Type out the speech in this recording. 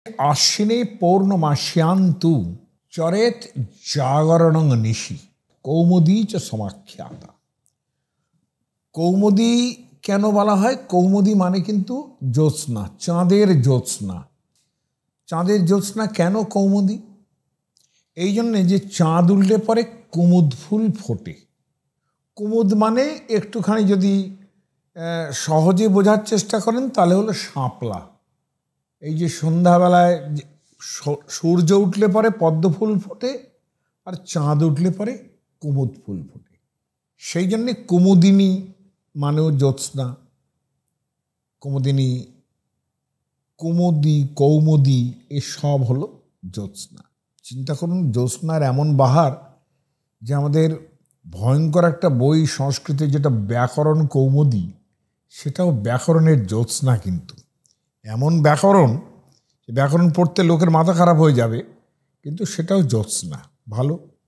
আশ্বিনে পৌর্ণমাস্যান্তু চরেত জাগরণং নিশি কৌমুদী চ সমাখ্যাতা। কৌমুদী কেন বলা হয়? কৌমুদী মানে কিন্তু জ্যোৎস্না, চাঁদের জ্যোৎস্না। চাঁদের জ্যোৎস্না কেন কৌমুদী? এই জন্যে যে চাঁদ উঠলে পরে কুমুদ ফুল ফোটে। কুমুদ মানে একটুখানি যদি সহজে বোঝার চেষ্টা করেন তাহলে হলো শাপলা। এই যে সন্ধ্যাবেলায় সূর্য উঠলে পরে পদ্ম ফুল ফোটে, আর চাঁদ উঠলে পরে কুমুদ ফুল ফোটে। সেই জন্যে কুমুদিনী মানেও জ্যোৎস্না। কুমুদিনী, কুমুদি, কৌমুদি এসব হলো জ্যোৎস্না। চিন্তা করুন, জ্যোৎস্নার এমন বাহার যে আমাদের ভয়ঙ্কর একটা বই সংস্কৃতে যেটা ব্যাকরণ কৌমুদি, সেটাও ব্যাকরণের জ্যোৎস্না। কিন্তু এমন ব্যাকরণ পড়তে লোকের মাথা খারাপ হয়ে যাবে, কিন্তু সেটাও জ্যোৎস্না। ভালো।